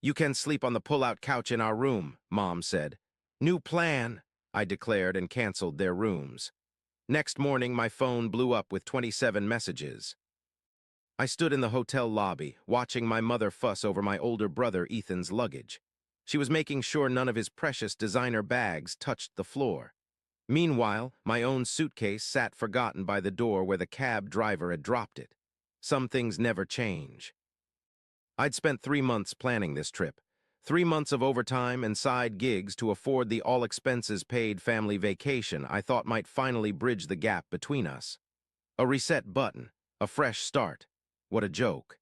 "You can sleep on the pull-out couch in our room," Mom said. "New plan," I declared and canceled their rooms. Next morning, my phone blew up with 27 messages. I stood in the hotel lobby, watching my mother fuss over my older brother Ethan's luggage. She was making sure none of his precious designer bags touched the floor. Meanwhile, my own suitcase sat forgotten by the door where the cab driver had dropped it. Some things never change. I'd spent 3 months planning this trip. 3 months of overtime and side gigs to afford the all-expenses-paid family vacation I thought might finally bridge the gap between us. A reset button, a fresh start. What a joke.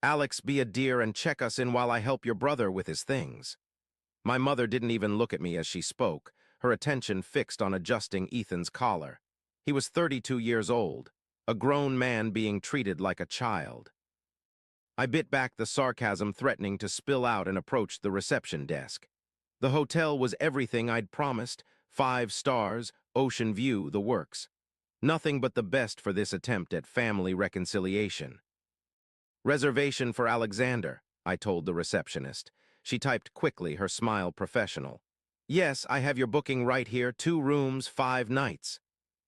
"Alex, be a dear and check us in while I help your brother with his things." My mother didn't even look at me as she spoke, her attention fixed on adjusting Ethan's collar. He was 32 years old, a grown man being treated like a child. I bit back the sarcasm threatening to spill out and approached the reception desk. The hotel was everything I'd promised, 5 stars, ocean view, the works. Nothing but the best for this attempt at family reconciliation. "Reservation for Alexander," I told the receptionist. She typed quickly, her smile professional. "Yes, I have your booking right here, 2 rooms, 5 nights.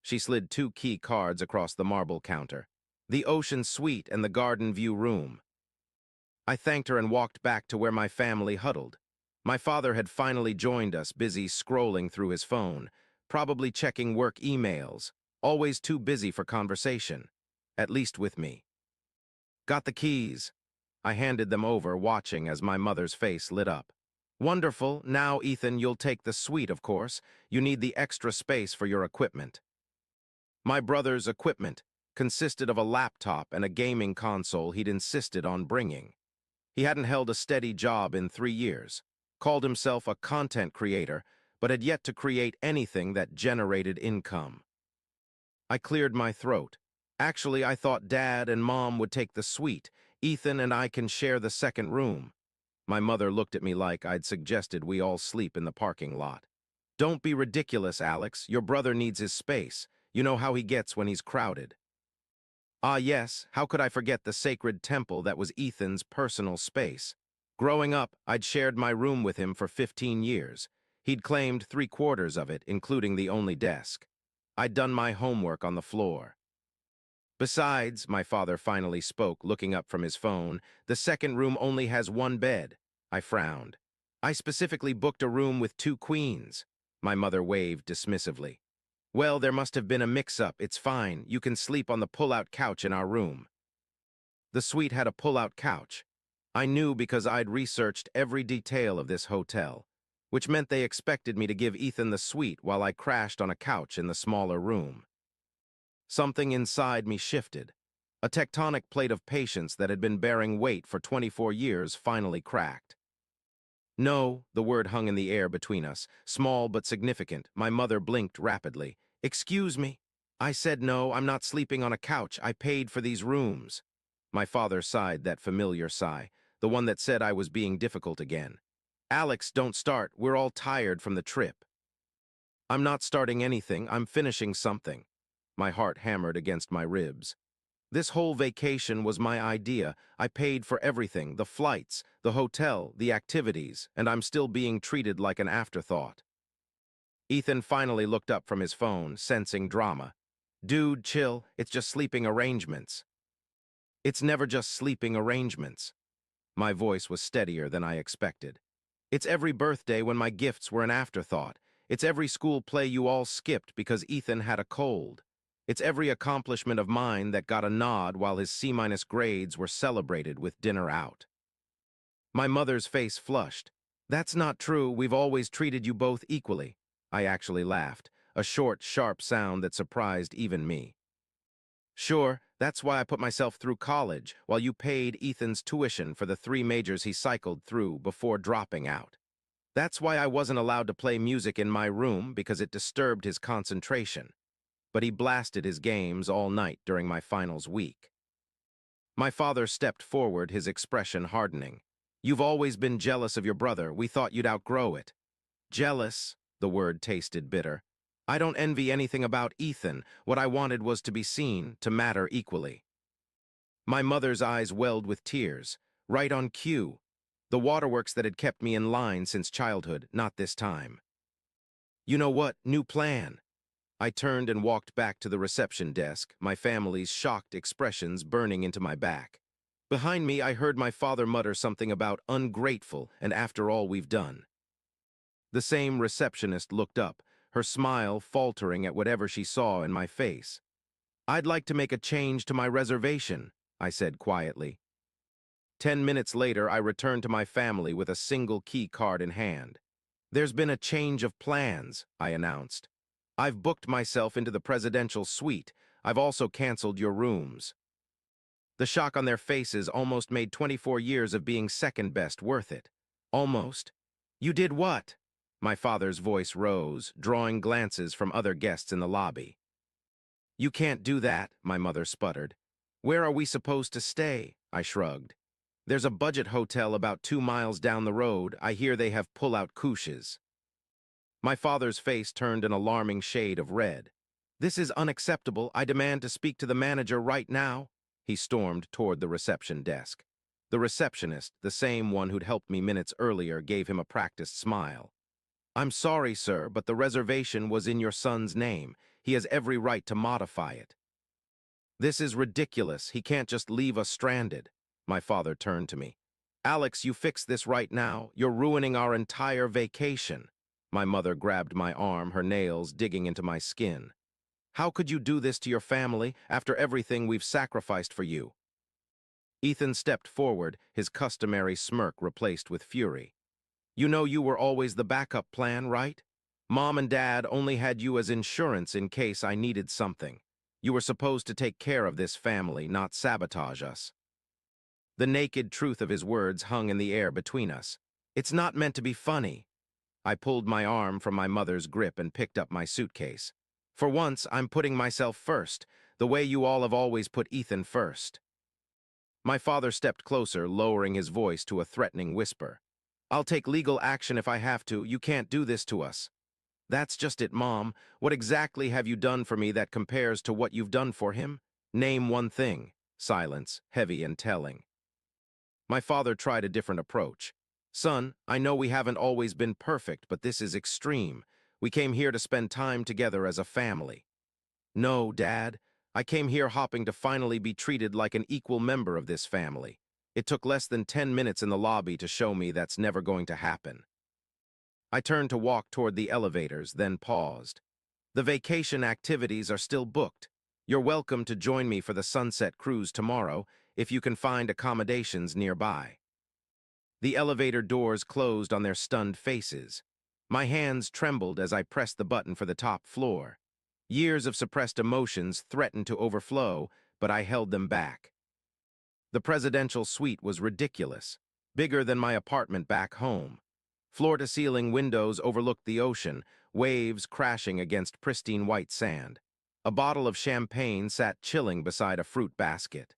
She slid 2 key cards across the marble counter. "The Ocean Suite and the Garden View Room." I thanked her and walked back to where my family huddled. My father had finally joined us, busy scrolling through his phone, probably checking work emails, always too busy for conversation, at least with me. "Got the keys." I handed them over, watching as my mother's face lit up. "Wonderful. Now, Ethan, you'll take the suite, of course. You need the extra space for your equipment." My brother's equipment consisted of a laptop and a gaming console he'd insisted on bringing. He hadn't held a steady job in 3 years, called himself a content creator, but had yet to create anything that generated income. I cleared my throat. "Actually, I thought Dad and Mom would take the suite. Ethan and I can share the second room." My mother looked at me like I'd suggested we all sleep in the parking lot. "Don't be ridiculous, Alex. Your brother needs his space. You know how he gets when he's crowded." Ah, yes, how could I forget the sacred temple that was Ethan's personal space? Growing up, I'd shared my room with him for 15 years. He'd claimed 3/4 of it, including the only desk. I'd done my homework on the floor. "Besides," my father finally spoke, looking up from his phone, "the second room only has 1 bed." I frowned. "I specifically booked a room with 2 queens." My mother waved dismissively. "Well, there must have been a mix-up. It's fine. You can sleep on the pull-out couch in our room." The suite had a pull-out couch. I knew because I'd researched every detail of this hotel, which meant they expected me to give Ethan the suite while I crashed on a couch in the smaller room. Something inside me shifted. A tectonic plate of patience that had been bearing weight for 24 years finally cracked. "No," the word hung in the air between us, small but significant. My mother blinked rapidly. "Excuse me." I said no, I'm not sleeping on a couch. I paid for these rooms. My father sighed that familiar sigh, the one that said I was being difficult again. "Alex, don't start. We're all tired from the trip." "I'm not starting anything. I'm finishing something." My heart hammered against my ribs. This whole vacation was my idea. I paid for everything, the flights, the hotel, the activities, and I'm still being treated like an afterthought. Ethan finally looked up from his phone, sensing drama. "Dude, chill. It's just sleeping arrangements." "It's never just sleeping arrangements." My voice was steadier than I expected. "It's every birthday when my gifts were an afterthought. It's every school play you all skipped because Ethan had a cold. It's every accomplishment of mine that got a nod while his C- grades were celebrated with dinner out." My mother's face flushed. "That's not true. We've always treated you both equally." I actually laughed, a short, sharp sound that surprised even me. "Sure, that's why I put myself through college, while you paid Ethan's tuition for the 3 majors he cycled through before dropping out. That's why I wasn't allowed to play music in my room because it disturbed his concentration. But he blasted his games all night during my finals week." My father stepped forward, his expression hardening. "You've always been jealous of your brother. We thought you'd outgrow it." "Jealous?" The word tasted bitter. "I don't envy anything about Ethan. What I wanted was to be seen, to matter equally." My mother's eyes welled with tears. Right on cue. The waterworks that had kept me in line since childhood, not this time. You know what? New plan. I turned and walked back to the reception desk, my family's shocked expressions burning into my back. Behind me, I heard my father mutter something about ungrateful and after all we've done. The same receptionist looked up, her smile faltering at whatever she saw in my face. I'd like to make a change to my reservation, I said quietly. 10 minutes later, I returned to my family with a single key card in hand. There's been a change of plans, I announced. I've booked myself into the presidential suite. I've also canceled your rooms. The shock on their faces almost made 24 years of being second best worth it. Almost. You did what? My father's voice rose, drawing glances from other guests in the lobby. You can't do that, my mother sputtered. Where are we supposed to stay? I shrugged. There's a budget hotel about 2 miles down the road. I hear they have pull-out couches. My father's face turned an alarming shade of red. This is unacceptable. I demand to speak to the manager right now. He stormed toward the reception desk. The receptionist, the same one who'd helped me minutes earlier, gave him a practiced smile. I'm sorry, sir, but the reservation was in your son's name. He has every right to modify it. This is ridiculous. He can't just leave us stranded. My father turned to me. Alex, you fix this right now. You're ruining our entire vacation. My mother grabbed my arm, her nails digging into my skin. How could you do this to your family after everything we've sacrificed for you? Ethan stepped forward, his customary smirk replaced with fury. You know you were always the backup plan, right? Mom and Dad only had you as insurance in case I needed something. You were supposed to take care of this family, not sabotage us. The naked truth of his words hung in the air between us. It's not meant to be funny. I pulled my arm from my mother's grip and picked up my suitcase. For once, I'm putting myself first, the way you all have always put Ethan first. My father stepped closer, lowering his voice to a threatening whisper. I'll take legal action if I have to. You can't do this to us. That's just it, Mom. What exactly have you done for me that compares to what you've done for him? Name one thing. Silence, heavy and telling. My father tried a different approach. Son, I know we haven't always been perfect, but this is extreme. We came here to spend time together as a family. No, Dad. I came here hoping to finally be treated like an equal member of this family. It took less than 10 minutes in the lobby to show me that's never going to happen. I turned to walk toward the elevators, then paused. The vacation activities are still booked. You're welcome to join me for the sunset cruise tomorrow, if you can find accommodations nearby. The elevator doors closed on their stunned faces. My hands trembled as I pressed the button for the top floor. Years of suppressed emotions threatened to overflow, but I held them back. The presidential suite was ridiculous, bigger than my apartment back home. Floor-to-ceiling windows overlooked the ocean, waves crashing against pristine white sand. A bottle of champagne sat chilling beside a fruit basket.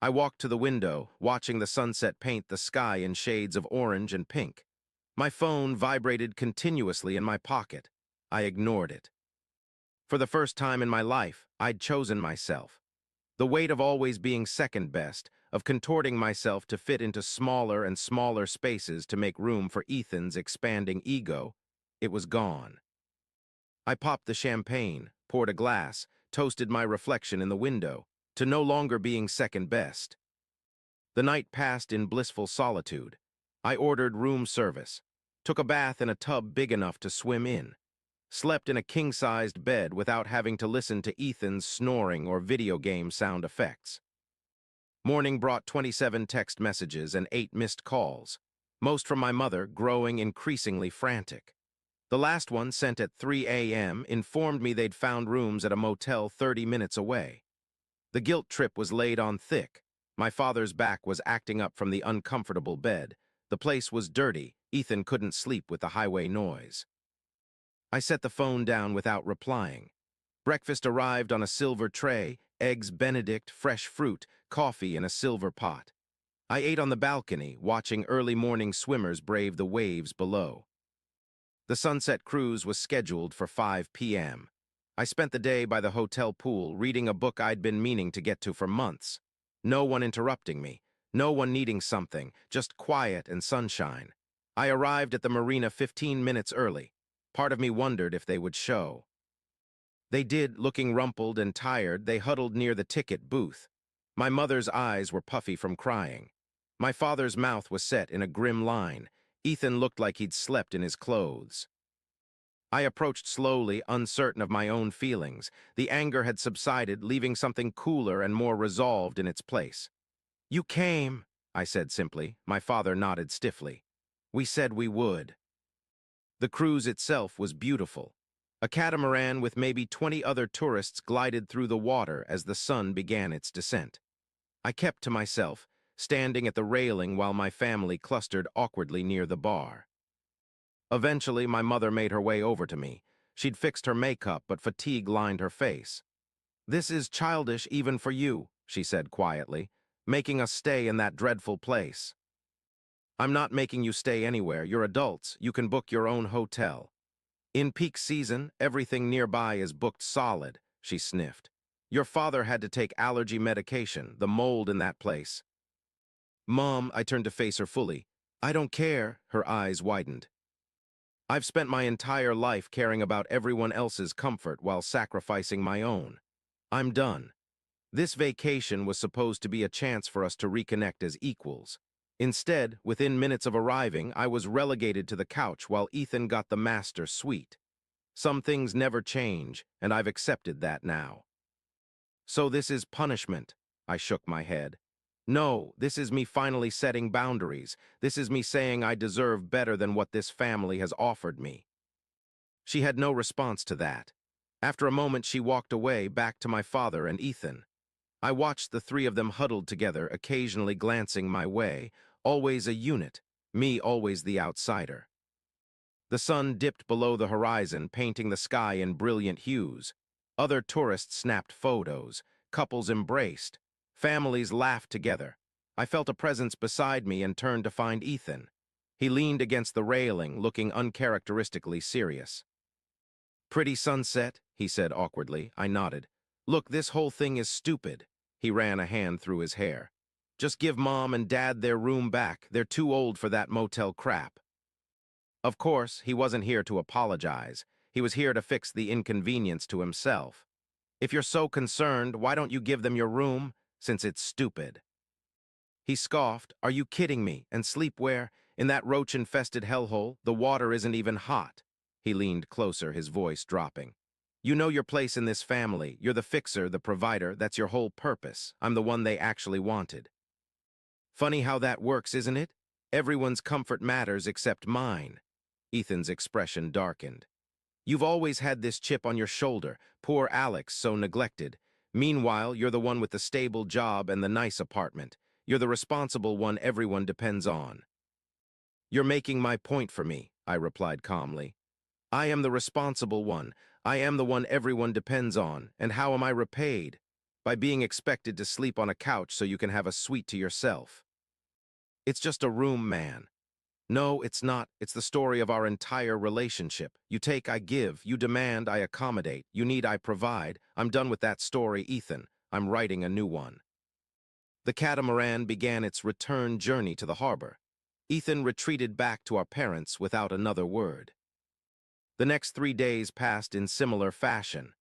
I walked to the window, watching the sunset paint the sky in shades of orange and pink. My phone vibrated continuously in my pocket. I ignored it. For the first time in my life, I'd chosen myself. The weight of always being second best, of contorting myself to fit into smaller and smaller spaces to make room for Ethan's expanding ego, it was gone. I popped the champagne, poured a glass, toasted my reflection in the window, to no longer being second best. The night passed in blissful solitude. I ordered room service, took a bath in a tub big enough to swim in, slept in a king-sized bed without having to listen to Ethan's snoring or video game sound effects. Morning brought 27 text messages and 8 missed calls, most from my mother, growing increasingly frantic. The last one, sent at 3 a.m., informed me they'd found rooms at a motel 30 minutes away. The guilt trip was laid on thick. My father's back was acting up from the uncomfortable bed. The place was dirty. Ethan couldn't sleep with the highway noise. I set the phone down without replying. Breakfast arrived on a silver tray, eggs Benedict, fresh fruit, coffee in a silver pot. I ate on the balcony, watching early morning swimmers brave the waves below. The sunset cruise was scheduled for 5 p.m. I spent the day by the hotel pool, reading a book I'd been meaning to get to for months. No one interrupting me, No one needing something, just quiet and sunshine. I arrived at the marina 15 minutes early. Part of me wondered if they would show. They did, looking rumpled and tired. They huddled near the ticket booth. My mother's eyes were puffy from crying. My father's mouth was set in a grim line. Ethan looked like he'd slept in his clothes. I approached slowly, uncertain of my own feelings. The anger had subsided, leaving something cooler and more resolved in its place. "You came," I said simply. My father nodded stiffly. "We said we would." The cruise itself was beautiful. A catamaran with maybe 20 other tourists glided through the water as the sun began its descent. I kept to myself, standing at the railing while my family clustered awkwardly near the bar. Eventually, my mother made her way over to me. She'd fixed her makeup, but fatigue lined her face. "This is childish even for you," she said quietly, "making us stay in that dreadful place." "I'm not making you stay anywhere. You're adults. You can book your own hotel." "In peak season, everything nearby is booked solid," she sniffed. "Your father had to take allergy medication, the mold in that place." "Mom," I turned to face her fully. "I don't care," her eyes widened. "I've spent my entire life caring about everyone else's comfort while sacrificing my own. I'm done." This vacation was supposed to be a chance for us to reconnect as equals. Instead, within minutes of arriving, I was relegated to the couch while Ethan got the master suite. Some things never change, and I've accepted that now. "So this is punishment," I shook my head. "No, this is me finally setting boundaries. This is me saying I deserve better than what this family has offered me." She had no response to that. After a moment, she walked away, back to my father and Ethan. I watched the three of them huddled together, occasionally glancing my way, always a unit, me always the outsider. The sun dipped below the horizon, painting the sky in brilliant hues. Other tourists snapped photos, couples embraced, families laughed together. I felt a presence beside me and turned to find Ethan. He leaned against the railing, looking uncharacteristically serious. "Pretty sunset," he said awkwardly. I nodded. "Look, this whole thing is stupid." He ran a hand through his hair. "Just give Mom and Dad their room back. They're too old for that motel crap." Of course, he wasn't here to apologize. He was here to fix the inconvenience to himself. "If you're so concerned, why don't you give them your room? Since it's stupid." He scoffed. "Are you kidding me? And sleep where? In that roach-infested hellhole? The water isn't even hot." He leaned closer, his voice dropping. "You know your place in this family. You're the fixer, the provider. That's your whole purpose. I'm the one they actually wanted." "Funny how that works, isn't it? Everyone's comfort matters except mine." Ethan's expression darkened. "You've always had this chip on your shoulder. Poor Alex, so neglected. Meanwhile, you're the one with the stable job and the nice apartment. You're the responsible one everyone depends on." "You're making my point for me," I replied calmly. "I am the responsible one. I am the one everyone depends on. And how am I repaid? By being expected to sleep on a couch so you can have a suite to yourself." "It's just a room, man." "No, it's not. It's the story of our entire relationship. You take, I give. You demand, I accommodate. You need, I provide. I'm done with that story, Ethan. I'm writing a new one." The catamaran began its return journey to the harbor. Ethan retreated back to our parents without another word. The next 3 days passed in similar fashion.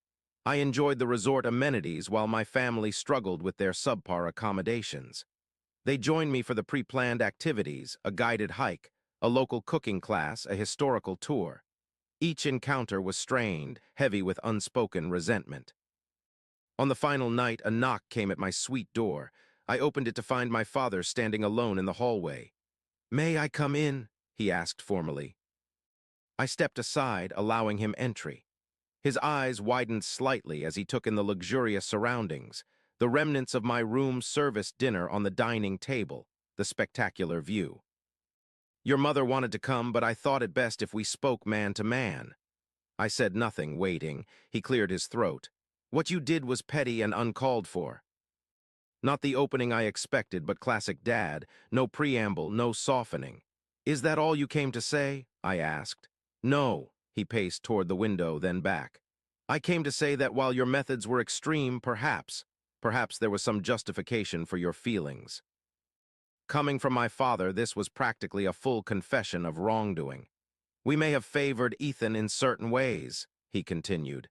I enjoyed the resort amenities while my family struggled with their subpar accommodations. They joined me for the pre-planned activities, a guided hike, a local cooking class, a historical tour. Each encounter was strained, heavy with unspoken resentment. On the final night, a knock came at my suite door. I opened it to find my father standing alone in the hallway. "May I come in?" he asked formally. I stepped aside, allowing him entry. His eyes widened slightly as he took in the luxurious surroundings, the remnants of my room service dinner on the dining table, the spectacular view. "Your mother wanted to come, but I thought it best if we spoke man to man." I said nothing, waiting. He cleared his throat. "What you did was petty and uncalled for." Not the opening I expected, but classic dad, no preamble, no softening. "Is that all you came to say?" I asked. "No," he paced toward the window, then back. "I came to say that while your methods were extreme, perhaps there was some justification for your feelings." Coming from my father, this was practically a full confession of wrongdoing. We may have favored Ethan in certain ways, he continued.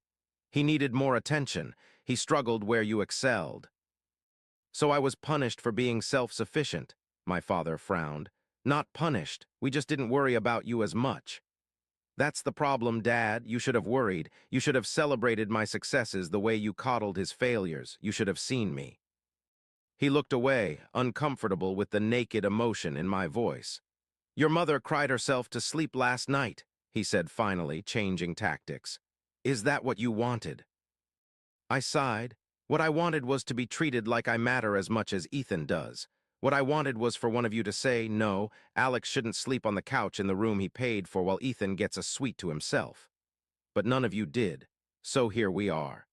He needed more attention. He struggled where you excelled. So I was punished for being self-sufficient, my father frowned. Not punished, we just didn't worry about you as much. That's the problem, Dad. You should have worried. You should have celebrated my successes the way you coddled his failures. You should have seen me. He looked away, uncomfortable with the naked emotion in my voice. Your mother cried herself to sleep last night, he said finally, changing tactics. Is that what you wanted? I sighed. What I wanted was to be treated like I matter as much as Ethan does. What I wanted was for one of you to say, no, Alex shouldn't sleep on the couch in the room he paid for while Ethan gets a suite to himself. But none of you did. So here we are.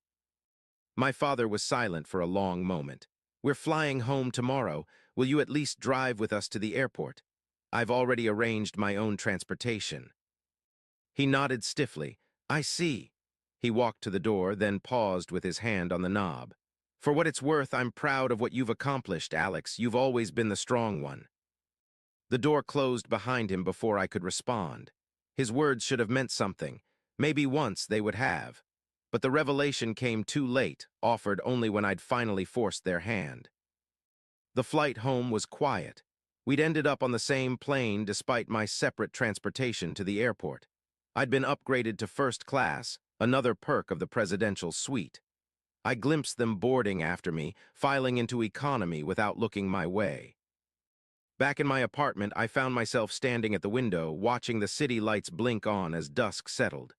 My father was silent for a long moment. We're flying home tomorrow. Will you at least drive with us to the airport? I've already arranged my own transportation. He nodded stiffly. I see. He walked to the door, then paused with his hand on the knob. For what it's worth, I'm proud of what you've accomplished, Alex. You've always been the strong one. The door closed behind him before I could respond. His words should have meant something. Maybe once they would have. But the revelation came too late, offered only when I'd finally forced their hand. The flight home was quiet. We'd ended up on the same plane despite my separate transportation to the airport. I'd been upgraded to first class, another perk of the presidential suite. I glimpsed them boarding after me, filing into economy without looking my way. Back in my apartment, I found myself standing at the window, watching the city lights blink on as dusk settled.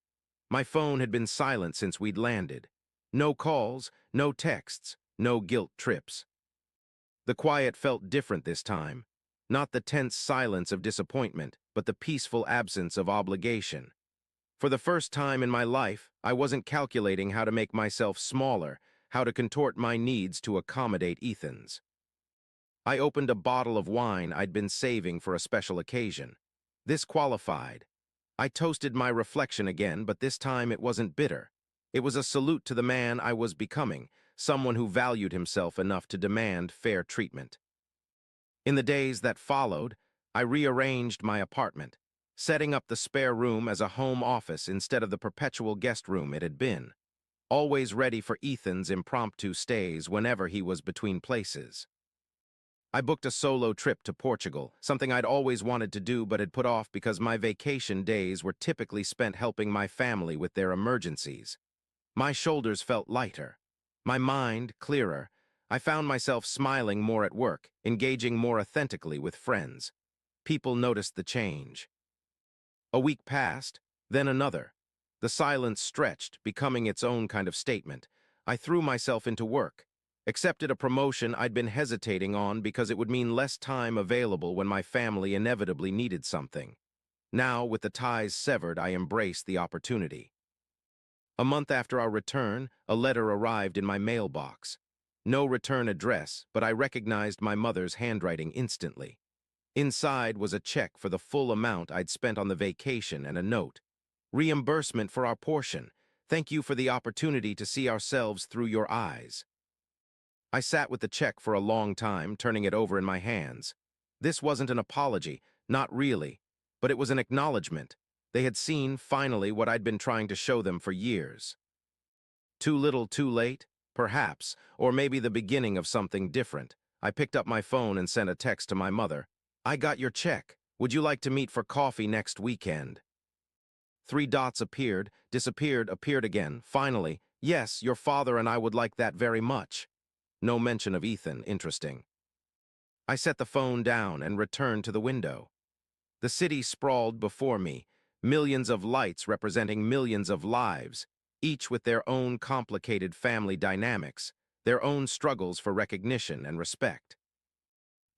My phone had been silent since we'd landed. No calls, no texts, no guilt trips. The quiet felt different this time. Not the tense silence of disappointment, but the peaceful absence of obligation. For the first time in my life, I wasn't calculating how to make myself smaller, how to contort my needs to accommodate Ethan's. I opened a bottle of wine I'd been saving for a special occasion. This qualified. I toasted my reflection again, but this time it wasn't bitter. It was a salute to the man I was becoming, someone who valued himself enough to demand fair treatment. In the days that followed, I rearranged my apartment, setting up the spare room as a home office instead of the perpetual guest room it had been, always ready for Ethan's impromptu stays whenever he was between places. I booked a solo trip to Portugal, something I'd always wanted to do but had put off because my vacation days were typically spent helping my family with their emergencies. My shoulders felt lighter, my mind clearer. I found myself smiling more at work, engaging more authentically with friends. People noticed the change. A week passed, then another. The silence stretched, becoming its own kind of statement. I threw myself into work, accepted a promotion I'd been hesitating on because it would mean less time available when my family inevitably needed something. Now, with the ties severed, I embraced the opportunity. A month after our return, a letter arrived in my mailbox. No return address, but I recognized my mother's handwriting instantly. Inside was a check for the full amount I'd spent on the vacation and a note. Reimbursement for our portion. Thank you for the opportunity to see ourselves through your eyes. I sat with the check for a long time, turning it over in my hands. This wasn't an apology, not really, but it was an acknowledgement. They had seen, finally, what I'd been trying to show them for years. Too little, too late? Perhaps, or maybe the beginning of something different. I picked up my phone and sent a text to my mother. I got your check. Would you like to meet for coffee next weekend? 3 dots appeared, disappeared, appeared again. Finally, yes, your father and I would like that very much. No mention of Ethan, interesting. I set the phone down and returned to the window. The city sprawled before me, millions of lights representing millions of lives, each with their own complicated family dynamics, their own struggles for recognition and respect.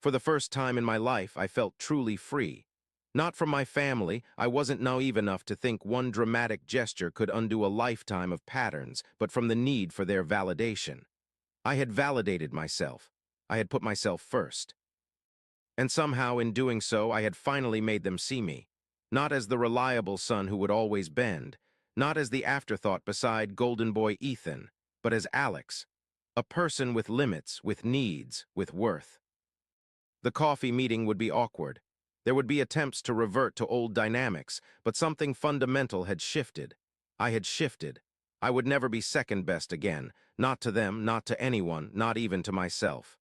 For the first time in my life, I felt truly free. Not from my family. I wasn't naive enough to think one dramatic gesture could undo a lifetime of patterns, but from the need for their validation. I had validated myself. I had put myself first. And somehow, in doing so, I had finally made them see me. Not as the reliable son who would always bend, not as the afterthought beside golden boy Ethan, but as Alex, a person with limits, with needs, with worth. The coffee meeting would be awkward. There would be attempts to revert to old dynamics, but something fundamental had shifted. I had shifted. I would never be second best again, not to them, not to anyone, not even to myself.